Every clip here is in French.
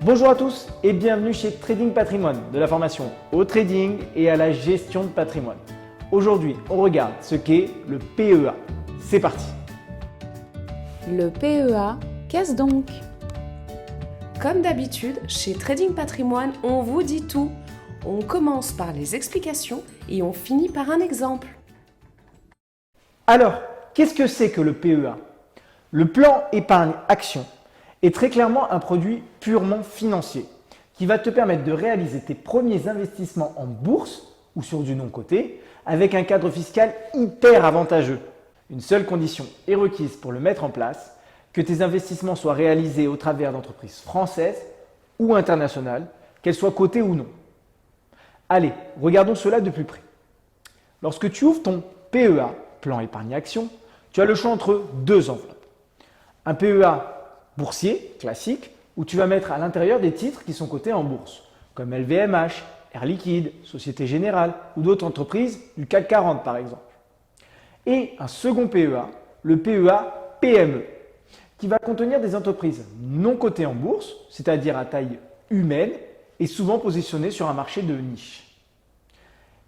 Bonjour à tous et bienvenue chez Trading Patrimoine, de la formation au trading et à la gestion de patrimoine. Aujourd'hui, on regarde ce qu'est le PEA. C'est parti! Le PEA, qu'est-ce donc? Comme d'habitude, chez Trading Patrimoine, on vous dit tout. On commence par les explications et on finit par un exemple. Alors, qu'est-ce que c'est que le PEA? Le plan épargne action est très clairement un produit purement financier qui va te permettre de réaliser tes premiers investissements en bourse ou sur du non-coté avec un cadre fiscal hyper avantageux. Une seule condition est requise pour le mettre en place, que tes investissements soient réalisés au travers d'entreprises françaises ou internationales, qu'elles soient cotées ou non. Allez, regardons cela de plus près. Lorsque tu ouvres ton PEA, plan épargne action, tu as le choix entre deux enveloppes. Un PEA boursier, classique, où tu vas mettre à l'intérieur des titres qui sont cotés en bourse, comme LVMH, Air Liquide, Société Générale ou d'autres entreprises du CAC 40 par exemple. Et un second PEA, le PEA PME, qui va contenir des entreprises non cotées en bourse, c'est-à-dire à taille humaine et souvent positionnées sur un marché de niche.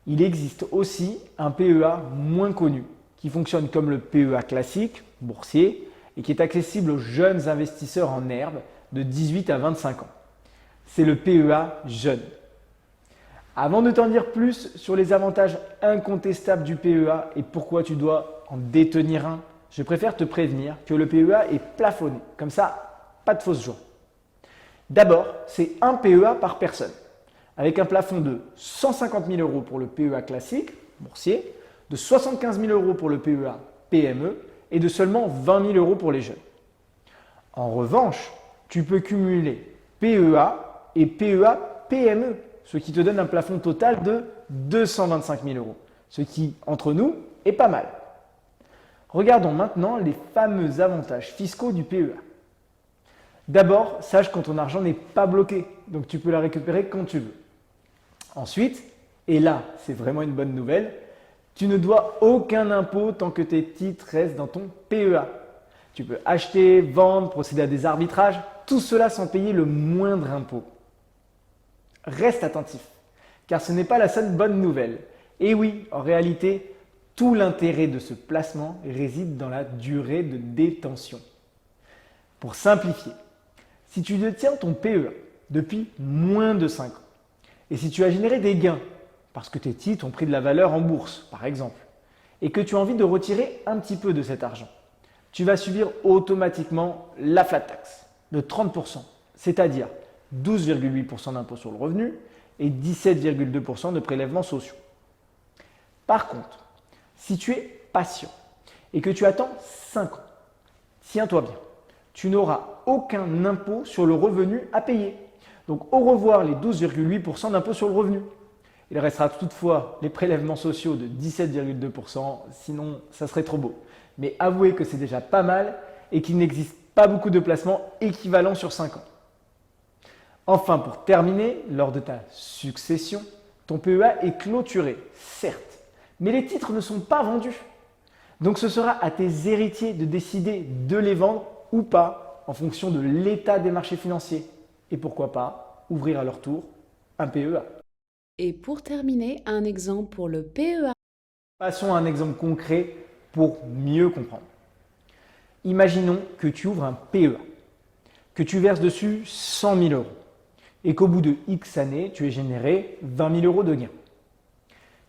Il existe aussi un PEA moins connu, qui fonctionne comme le PEA classique, boursier, et qui est accessible aux jeunes investisseurs en herbe de 18 à 25 ans. C'est le PEA jeune. Avant de t'en dire plus sur les avantages incontestables du PEA et pourquoi tu dois en détenir un, je préfère te prévenir que le PEA est plafonné. Comme ça, pas de fausse joie. D'abord, c'est un PEA par personne, avec un plafond de 150 000 € pour le PEA classique, boursier, de 75 000 € pour le PEA PME et de seulement 20 000 € pour les jeunes. En revanche, tu peux cumuler PEA et PEA PME, ce qui te donne un plafond total de 225 000 €, ce qui, entre nous, est pas mal. Regardons maintenant les fameux avantages fiscaux du PEA. D'abord, sache que ton argent n'est pas bloqué, donc tu peux la récupérer quand tu veux. Ensuite, et là c'est vraiment une bonne nouvelle, tu ne dois aucun impôt tant que tes titres restent dans ton PEA. Tu peux acheter, vendre, procéder à des arbitrages, tout cela sans payer le moindre impôt. Reste attentif, car ce n'est pas la seule bonne nouvelle. Et oui, en réalité, tout l'intérêt de ce placement réside dans la durée de détention. Pour simplifier, si tu détiens ton PEA depuis moins de 5 ans, et si tu as généré des gains, parce que tes titres ont pris de la valeur en bourse, par exemple, et que tu as envie de retirer un petit peu de cet argent, tu vas subir automatiquement la flat tax de 30%, c'est-à-dire 12,8% d'impôt sur le revenu et 17,2% de prélèvements sociaux. Par contre, si tu es patient et que tu attends 5 ans, tiens-toi bien, tu n'auras aucun impôt sur le revenu à payer. Donc au revoir les 12,8% d'impôt sur le revenu. Il restera toutefois les prélèvements sociaux de 17,2%, sinon ça serait trop beau. Mais avouez que c'est déjà pas mal et qu'il n'existe pas beaucoup de placements équivalents sur 5 ans. Enfin, pour terminer, lors de ta succession, ton PEA est clôturé, certes, mais les titres ne sont pas vendus. Donc ce sera à tes héritiers de décider de les vendre ou pas en fonction de l'état des marchés financiers. Et pourquoi pas ouvrir à leur tour un PEA. Et pour terminer, un exemple pour le PEA. Passons à un exemple concret pour mieux comprendre. Imaginons que tu ouvres un PEA, que tu verses dessus 100 000 € et qu'au bout de X années, tu aies généré 20 000 € de gains.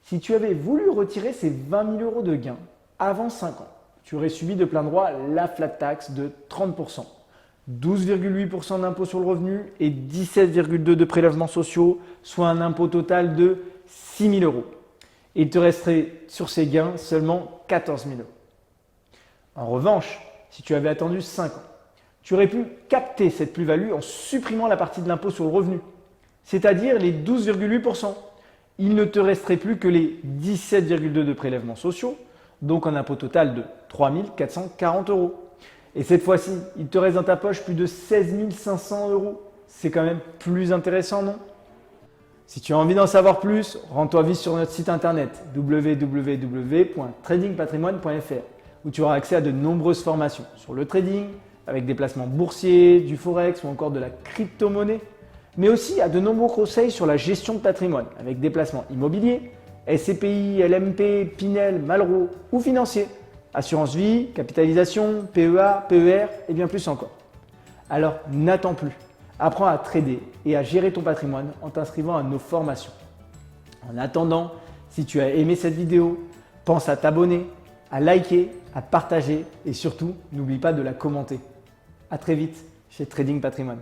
Si tu avais voulu retirer ces 20 000 € de gains avant 5 ans, tu aurais subi de plein droit la flat tax de 30%, 12,8% d'impôt sur le revenu et 17,2% de prélèvements sociaux, soit un impôt total de 6 000 €. Et il te resterait sur ces gains seulement 14 000 €. En revanche, si tu avais attendu 5 ans, tu aurais pu capter cette plus-value en supprimant la partie de l'impôt sur le revenu, c'est-à-dire les 12,8%. Il ne te resterait plus que les 17,2% de prélèvements sociaux, donc un impôt total de 3 440 €. Et cette fois-ci, il te reste dans ta poche plus de 16 500 €. C'est quand même plus intéressant, non? Si tu as envie d'en savoir plus, rends-toi vite sur notre site internet www.tradingpatrimoine.fr où tu auras accès à de nombreuses formations sur le trading, avec des placements boursiers, du forex ou encore de la crypto-monnaie. mais aussi à de nombreux conseils sur la gestion de patrimoine, avec des placements immobiliers, SCPI, LMP, Pinel, Malraux ou financiers, assurance vie, capitalisation, PEA, PER et bien plus encore. Alors n'attends plus, apprends à trader et à gérer ton patrimoine en t'inscrivant à nos formations. En attendant, si tu as aimé cette vidéo, pense à t'abonner, à liker, à partager et surtout, n'oublie pas de la commenter. À très vite chez Trading Patrimoine.